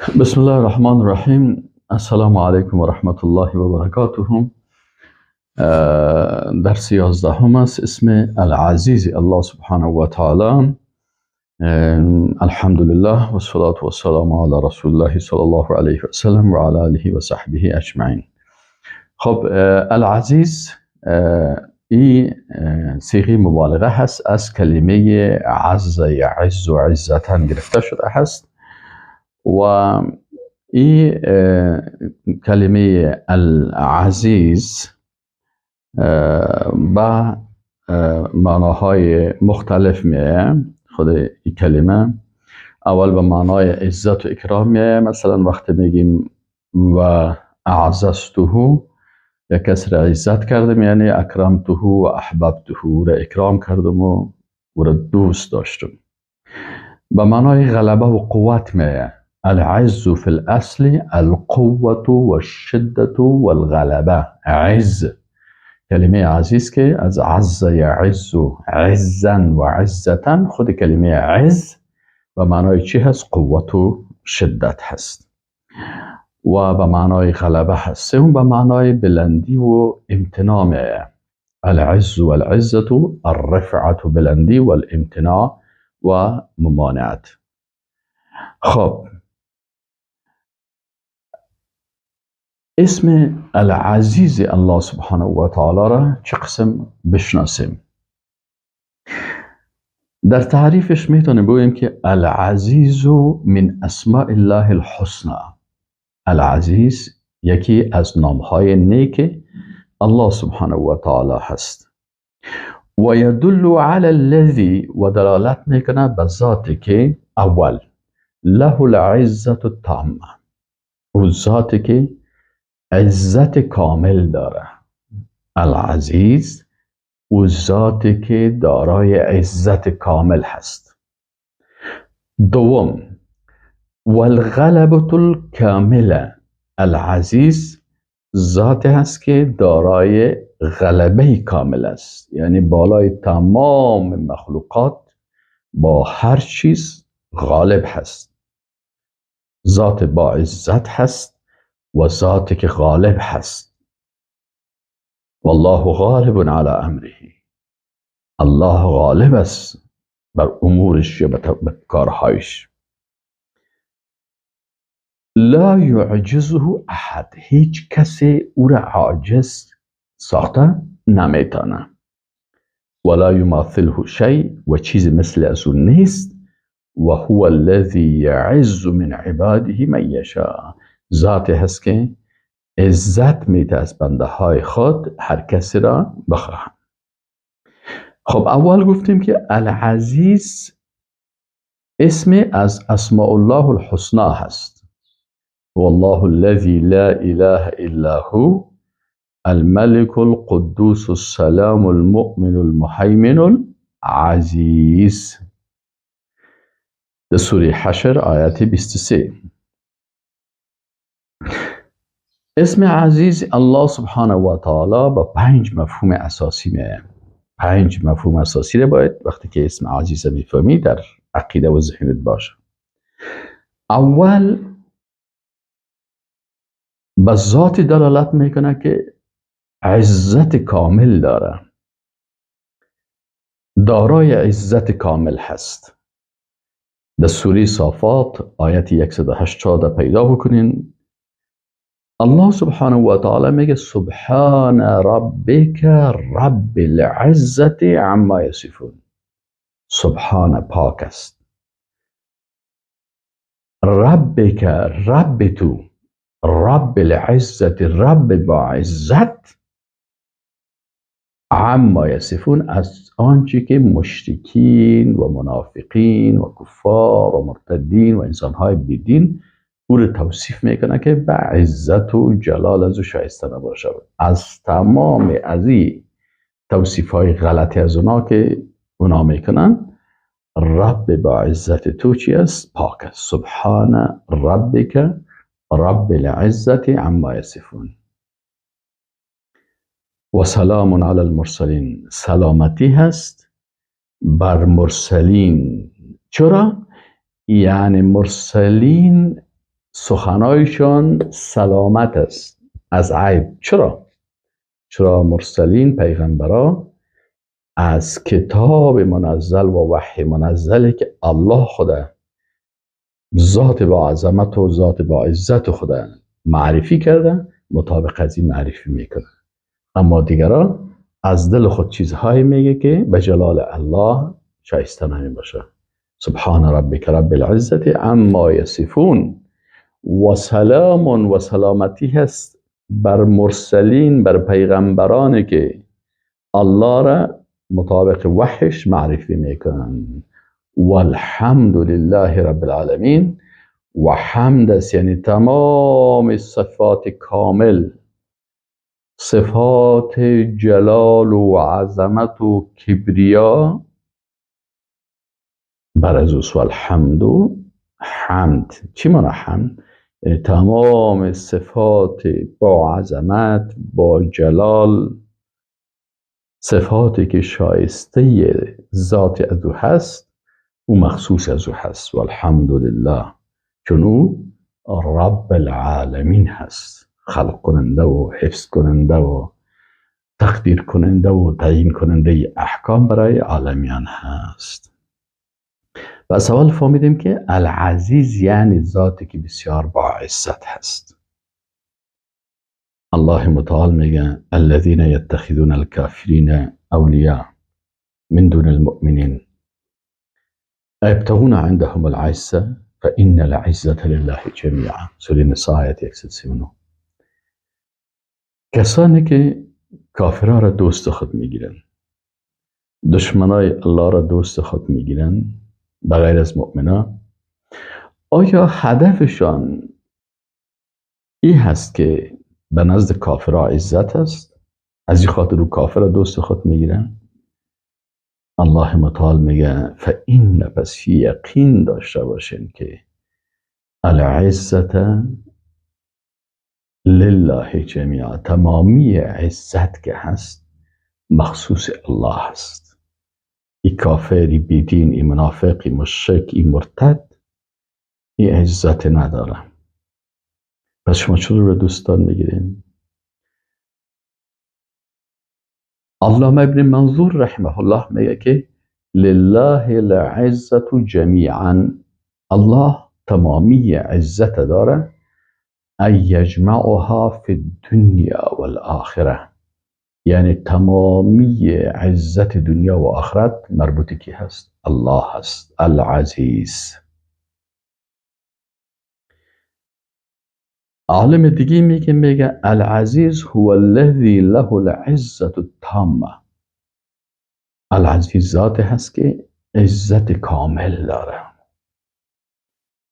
بسم الله الرحمن الرحیم. السلام علیکم و رحمت الله و برکاته. درس 11 است. اسم العزیز الله سبحانه و تعالی. الحمد لله و الصلاة و السلام علی رسول الله صلی الله علیه و سلم و علی آله و صحبه اجمعین. خب العزیز این صیغه مبالغه هست، از کلمه عز یعز و عزتا گرفته شده هست و این کلمه العزیز با معناهای مختلف میه. خود این کلمه اول به معنای عزت و اکرام میه. مثلا وقتی میگیم و اعززته، یک کس را عزت کردم، یعنی اکرمته و احببته، را اکرام کردم و را دوست داشتم. به معنای غلبه و قوت میه. العز في الأصل القوة والشدة والغلبة. عز، کلمه عزیز که از عز یعز عزا و عزتا، خود کلمه عز به معنای چی هست؟ قوت و شدت هست و به معنای غلبه هست. اون به معنای بلندی و امتناع. العز والعزة الرفعة، بلندی، والامتناع و ممانعت. خب اسم العزیز الله سبحانه و تعالی را چه قسم بشناسیم؟ در تعریفش میتونه بگوییم که العزیز من اسماء الله الحسنى. العزیز یکی از نامهای نیک الله سبحانه و تعالی هست و یدل علی الذی، و دلالت میکنه به ذاتی که اول له العزة التامه، او ذاتی که عزت کامل داره. العزیز او ذاتی که دارای عزت کامل هست. دوم والغلبة الکامله، العزیز ذاتی هست که دارای غلبه کامل است، یعنی بالای تمام مخلوقات با هر چیز غالب هست. ذات با عزت هست و ذاتی که غالب هست. والله غالب علی امره، الله غالب است بر امورش یا بر کارهایش. لا یعجزه احد، هیچ کسی او را عاجز ساخته نمیتونه. ولا یماثله شیء، و چیزی مثل از اون نیست. و هو الذی یعز من عباده من یشاء، ذاتی هست که عزت میده از بنده های خود هر کسی را بخواهد. خب اول گفتیم که العزیز اسم از اسماء الله الحسنى هست. والله الذي لا اله الا هو الملك القدوس السلام المؤمن المهيمن العزیز. در سوره حشر آیت 23. اسم عزیز الله سبحانه و تعالی با 5 مفهوم اساسی میه. 5 مفهوم اساسی رو باید وقتی که اسم عزیز میفهمی در عقیده و ذهنت باشه. اول به ذات دلالت میکنه که عزت کامل داره، دارای عزت کامل هست. در سوره صافات آیت 180 پیدا بکنین. الله سبحانه و تعالی میگه سبحان ربک رب العزة عما یصفون. سبحان، پاک است. ربک، رب تو، رب العزة، رب با عزت، عما یصفون، از آنچه که مشرکین و منافقین و کفار و مرتدین و انسانهای بیدین او رو توصیف میکنه که به عزت و جلال از او شایسته نباشه. از تمام از این توصیف های غلطی از اونا که اونا میکنن، رب با عزت تو چی است؟ پاک است. سبحان ربک رب العزة عما یصفون و سلام علی المرسلین، سلامتی هست بر مرسلین. چرا؟ یعنی مرسلین سخنایشان سلامت است از عیب. چرا مرسلین پیغمبرا از کتاب منزل و وحی منزلی که الله خدا ذات با عظمت و ذات با عزت خدا معرفی کرده مطابق از این معرفی میکنه. اما دیگران از دل خود چیزهایی میگه که به جلال الله شایسته نمی باشه. سبحان ربک رب العزت عما یصفون و سلام و سلامتی هست بر مرسلین، بر پیغمبرانی که الله را مطابق وحیش معرفی میکنن. والحمد لله رب العالمین. و حمد است یعنی تمام صفات کامل، صفات جلال و عظمت و کبریا بر از اوست. والحمد حمد. چی معنی حمد؟ یعنی تمام صفات با عظمت، با جلال، صفاتی که شایسته ذات از او هست او مخصوص از او هست. والحمد لله، چون او رب العالمین هست، خلق کننده و حفظ کننده و تقدیر کننده و تعیین کننده احکام برای عالمیان هست. و از اول فهمیدیم که العزیز یعنی ذاتی که بسیار با عزت هست. الله متعال میگه الذين يتخذون الكافرين اولیاء من دون المؤمنین ابتغون عندهم العزة فإن العزة لله جميعا. سوره نساء آیت 139. کسانی که کافرها را دوست خود میگیرن، دشمنای الله را دوست خود میگیرن بغیر از مؤمنان، آیا هدفشان این هست که به نزد کافرها عزت است؟ از این خاطر رو کافر را دوست خود میگیرن؟ الله متعال میگه فإن، پس یقین داشته باشین که العزت لله جمیعا، تمامی عزت که هست مخصوص الله هست. ای کافری بیدین، ای منافق، ای مشرک، ای مرتد ای عزت نداره. پس شما چرا رو دوستان میگیرین؟ علامه ابن منظور رحمه الله میگه که لله العزت جمیعا، الله تمامی عزت داره، ای یجمعها فی الدنیا والآخره، یعنی تمامی عزت دنیا و آخرت مربوط کی هست؟ الله هست، العزیز. عالم دیگه میگه العزیز هو الذی له العزت التامه. العزیز ذات هست که عزت کامل داره.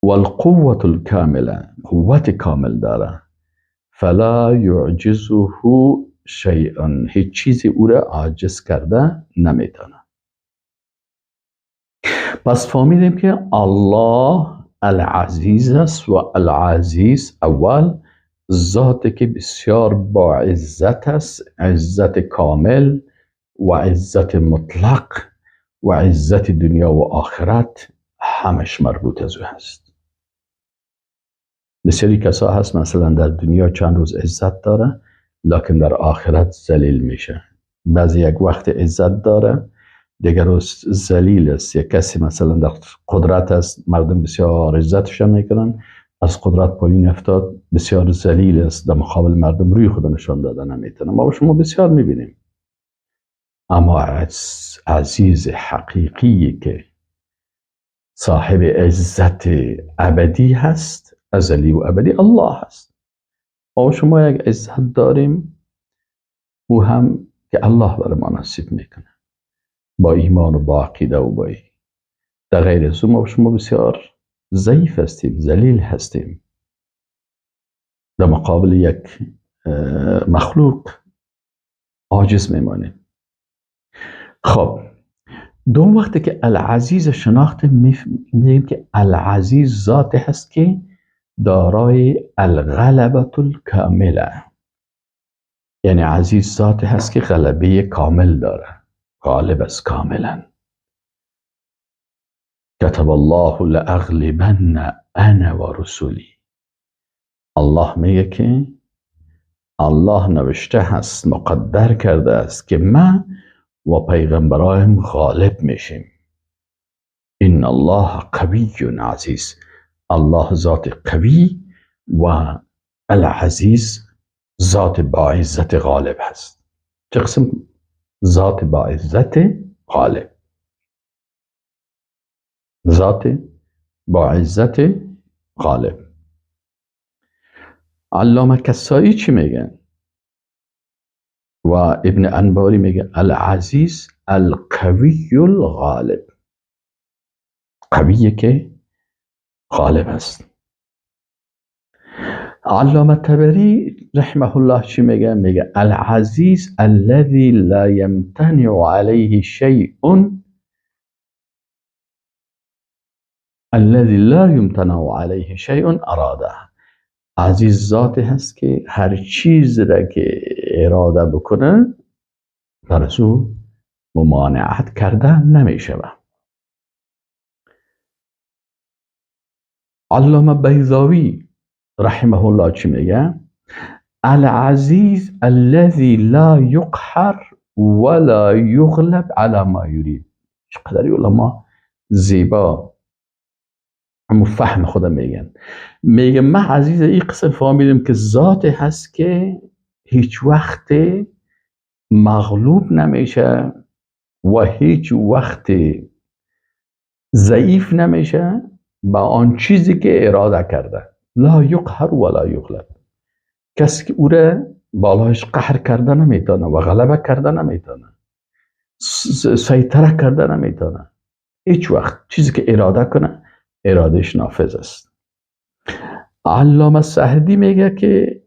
والقوة الكامله، قوت کامل داره. فلا یعجزه شیئا، هیچ چیزی او را عاجز کرده نمیتونه. پس فهمیدیم که الله العزیز است و العزیز اول ذاتی که بسیار با عزت است، عزت کامل و عزت مطلق و عزت دنیا و آخرت همش مربوط از او هست. بسیاری کسا هست مثلا در دنیا چند روز عزت داره لکن در آخرت ذلیل میشه. بعضی یک وقت عزت داره دیگر روز ذلیل است. یک کسی مثلا در قدرت است، مردم بسیار عزتش میکنن، از قدرت پایین افتاد بسیار ذلیل است، در مقابل مردم روی خود نشان داده نمیتونه. ما شما بسیار میبینیم. اما عزیز حقیقی که صاحب عزت ابدی هست، ازلی و ابدی، الله هست. ما شما یک عزت داریم او هم که الله بر ما نصیب میکنه با ایمان و با عقیده و با در غیر از ما شما بسیار ضعیف هستیم، ذلیل هستیم در مقابل یک مخلوق عاجز میمانیم. خب دوم وقتی که العزیز شناخت میگیم که العزیز ذات هست که دارای الغلبة الکامله، یعنی عزیز ذات هست که غلبه کامل داره، غالب است کاملا. كتب الله لأغلبن انا و رسولی، الله میگه که الله نوشته هست، مقدر کرده است که من و پیغمبرایم غالب میشیم. این الله قوی عزیز. الله ذات قوی و العزیز ذات با عزت غالب هست. چه قسم ذات با عزت غالب؟ ذات با عزت غالب. علامه کسایی چی میگن و ابن انباری میگه العزیز القوی الغالب، قویه که غالب است. علامه طبری رحمه الله چی میگه؟ میگه العزیز الذي لا يمتنع عليه شيء الذي لا يمتنع عليه شيء اراده. عزیز ذاتی هست که هر چیز را که اراده بکنه در از او ممانعت کرده نمیشه. علامه بیضاوی رحمه الله چی میگه؟ العزیز الذي لا يقهر ولا يغلب على ما يريد. چقدر علما زیبا همون فهم خودم میگن. میگه من عزیز این قسم فهمیدم که ذاتی هست که هیچ وقت مغلوب نمیشه و هیچ وقت ضعیف نمیشه با آن چیزی که اراده کرده. لا یقهر ولا یغلب. کسی که او را بالایش قهر کرده نمیتونه و غلبه کرده نمیتونه، سیطره کرده نمیتونه. هیچ وقت چیزی که اراده کنه ارادش نافذ است. علامه سعدی میگه که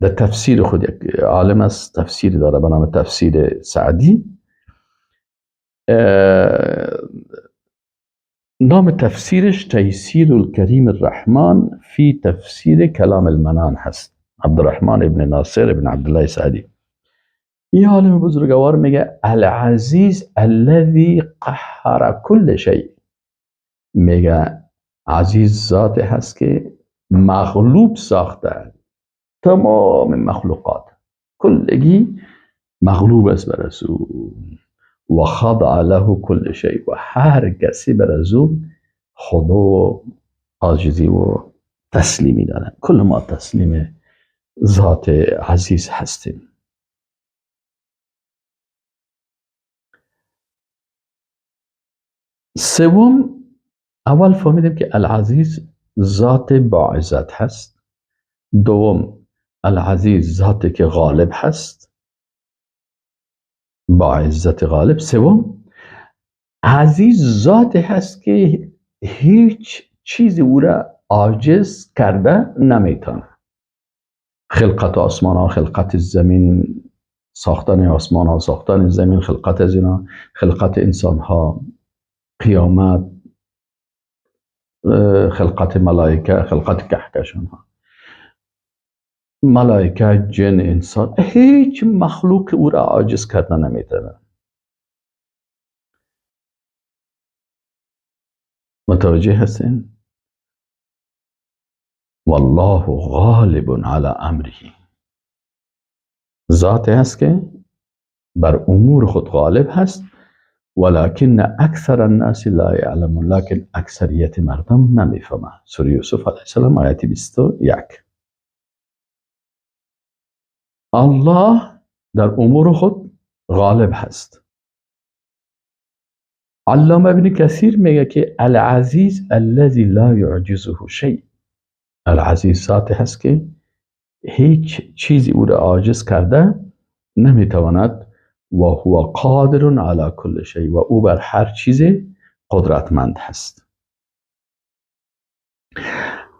در تفسیر خود، یک عالم از تفسیر داره به نام تفسیر سعدی، نام تفسیرش تیسیر الکریم الرحمن فی تفسیر کلام المنان هست. عبدالرحمن ابن ناصر ابن عبدالله سعدی. این عالم بزرگوار میگه العزیز الذی قهر کل شیء. میگه عزیز ذاتی هست که مغلوب ساخته تمام مخلوقات، کلگی مغلوب است بر از او. و خضع له کل شیء. و هر کسی بر از او خضوع و عاجزی و تسلیمی دارن. کل ما تسلیم ذات عزیز هستیم. سوم، اول فهمیدیم که العزیز ذات با عزت هست. دوم، العزیز ذاتی که غالب هست، با عزت غالب. سوم، عزیز ذاتی هست که هیچ چیزی او را عاجز کرده نمیتونه. خلقت آسمان ها، خلقت زمین، ساختن آسمان ها، ساختن زمین، خلقت از اینا، خلقت انسان ها، قیامت، خلقت ملائکه، خلقت کهکشان ها، ملائکه، جن، انسان، هیچ مخلوق او را عاجز کرده نمیتونه. متوجه هستین؟ والله غالب علی امره. ذاتی هست که بر امور خود غالب هست. ولكن اکثر الناس لا يعلمون. لكن اکثریت مردم نمیفهمه. سوره یوسف علیه السلام آیت 21. الله در امور خود غالب هست. علامه ابن کثیر میگه که العزیز الذی لا یعجزه شیء. العزیز ذاتی هست که هیچ چیزی او را عاجز کرده نمیتواند. و هو قادر علی کل شیء. و او بر هر چیز قدرتمند هست.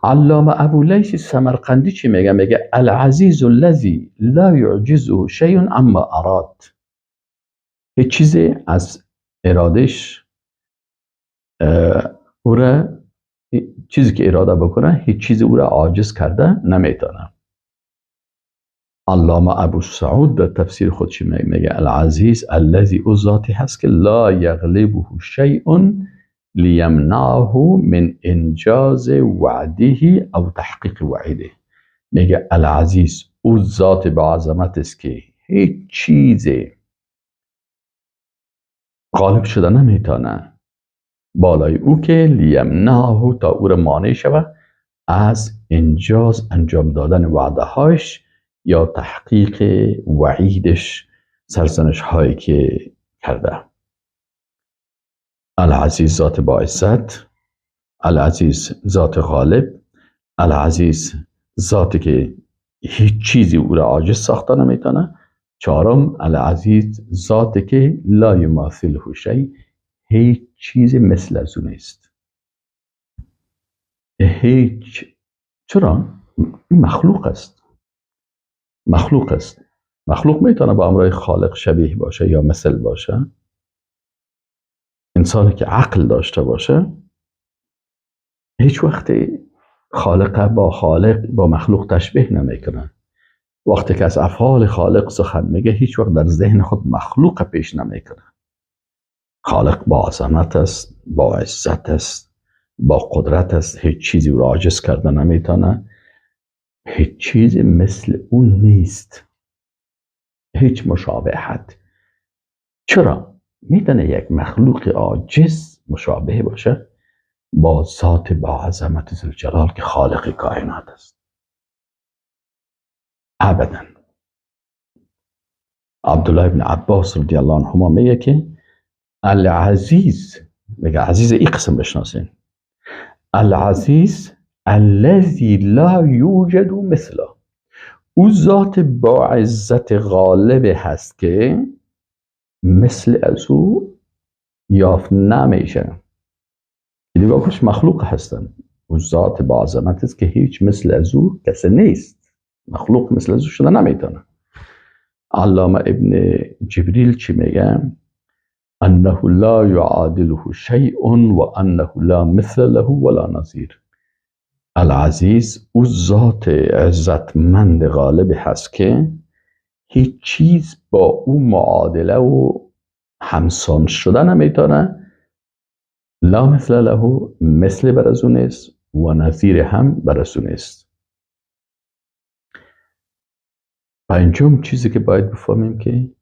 علامه ابولیث سمرقندی چی میگه؟ میگه العزیز الذی لا یعجزه شیء اما اراد. هیچ چیزی از ارادش او را، چیزی که اراده بکنه هیچ چیزی او را عاجز کرده نمیتونه. علامه ابو سعود در تفسیر خودش میگه العزیز الذی او ذاتی هست که لا یغلبه شیء لیمنعه من انجاز وعده او تحقیق وعیده. میگه العزیز او ذات با عظمت است که هیچ چیزی غالب شده نمیتونه بالای او که لیمنعه تا او را مانع شود از انجاز انجام دادن وعده هاش یا تحقیق وعیدش، سرزنش هایی که کرده. العزیز ذات با عزت، العزیز ذات غالب، العزیز ذاتی که هیچ چیزی او را عاجز ساخته نمیتونه. چهارم العزیز ذاتی که لا یماثله شیء، هیچ چیزی مثل از او نیست. هیچ، چرا؟ این مخلوق است. مخلوق است. مخلوق میتونه با امرای خالق شبیه باشه یا مثل باشه. انسانی که عقل داشته باشه هیچ وقتی خالق با مخلوق تشبیه نمیکنه. وقتی که از افعال خالق سخن میگه هیچ وقت در ذهن خود مخلوق پیش نمیکنه. خالق با عظمت است، با عزت است، با قدرت است، هیچ چیزی رو عاجز کرده نمیتونه. هیچ چیزی مثل اون نیست، هیچ مشابهت. چرا؟ میتونه یک مخلوق عاجز مشابه باشه با ذات با عظمت ذوالجلال که خالق کائنات است؟ ابدا. عبدالله بن عباس رضی الله عنهما میگه که العزیز، میگه عزیز این قسم بشناسین، العزیز الذی لا یوجد مثله، او ذات با عزت غالب هست که مثل از او یافت نمیشه. دیگه واقعش مخلوق هستن. او ذات با عظمت است که هیچ مثل از او کسی نیست. مخلوق مثل از او شده نمیتونه. علامه ابن جبریل چی میگه؟ انه لا يعادله شيء و انه لا مثل له ولا نظیر. العزیز او ذات عزتمند غالب هست که هیچ چیز با او معادله و همسان شده نمیتونه. لا مثل له، مثل بر از او نیست، و نظیر هم بر از او نیست. پنجم چیزی که باید بفهمیم که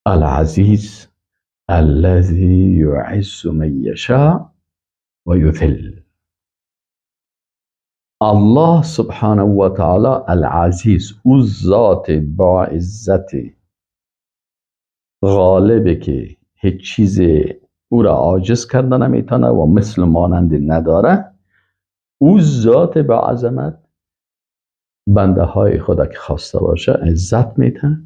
العزیز الذی یعز من یشاء و یذل. الله سبحانه و تعالی العزیز او ذات با عزت غالبه که هیچ چیز او را عاجز کرده نمیتونه و مثل مانند نداره. او ذات با عظمت بنده های خدا که خواسته باشه عزت میده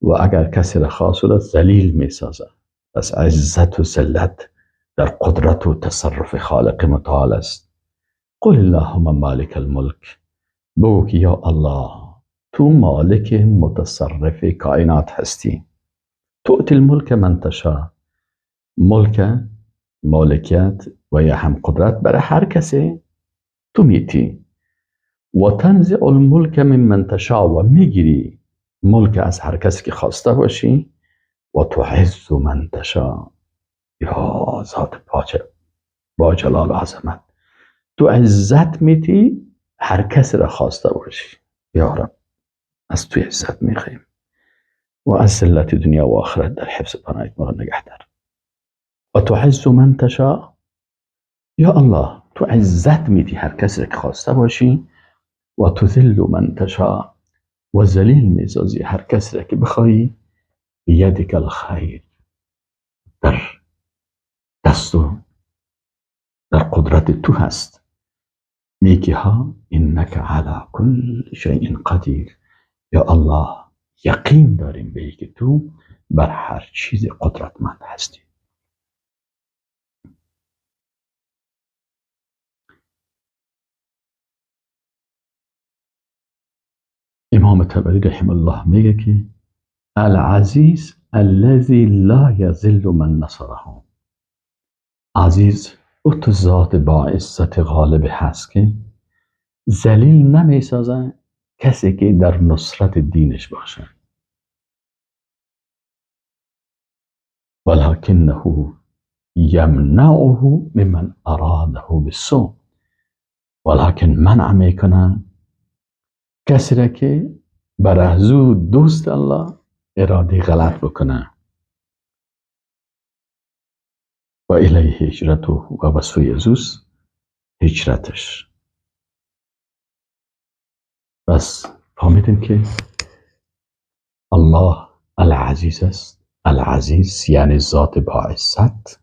و اگر کسی را خواست را ذلیل میسازه. پس عزت و ذلت در قدرت و تصرف خالق متعال است. قل اللهم مالک الملک، بگو که یا الله تو مالک متصرف کائنات هستی. تؤتی الملک من تشاء، ملک، مالکیت و یا هم قدرت برای هر کسی تو میتی. و تنزع الملک من تشاء، و میگیری ملک از هر کسی که خواسته باشی. و تعز من تشاء، یا ذات با جلال و عظمت تو عزت میتی هر کسی را خواسته باشی. یا رب از تو عزت میخویم و از ذلت دنیا و آخرت در حفظ پناهت ما را نگه دار. و تعز من تشاء، یا الله تو عزت میتی هر کسی را که خواسته باشی. و تذل من تشاء، و ذلیل میسازی هر کسی را که بخوایی. بیدک الخیر، در دست و در قدرت تو هست نیکی ها. انک علی کل شیء قدیر، یا الله یقین داریم به اینکه تو بر هر چیز قدرتمند هستی. امام طبری رحمه الله میگه که العزیز الذی لا یذل من نصره. عزیز او تو ذات با عزت غالب هست که ذلیل نمیسازه کسی که در نصرت دینش باشه. ولکنه یمنعه ممن اراده بالسوء، ولکن منع میکنه کسی را که برازو دوست الله اراده غلط بکنه و الیه هجرته و بسوی زوز هجرتش. بس فهمیدیم که الله العزیز است. العزیز یعنی ذات با عزت.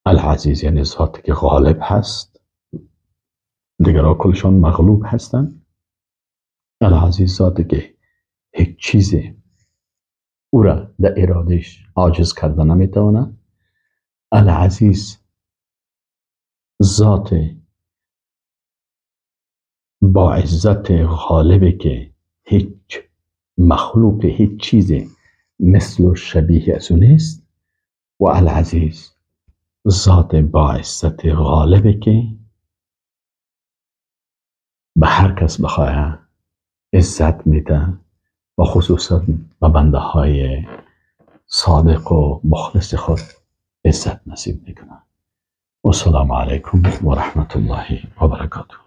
العزیز یعنی ذاتی که غالب هست، دیگرها کلشان مغلوب هستند. العزیز ذاتی که هیچ چیزی او را در ارادش عاجز کرده نمیتواند. العزیز ذات با عزت غالبه که هیچ مخلوق، هیچ چیزی مثل و شبیه از او نیست. و العزیز ذات با عزت غالبه که به هر کس بخواه عزت میده و خصوصا به بنده های صادق و مخلص خود عزت نصیب میکنه. و السلام علیکم و رحمت الله و برکاته.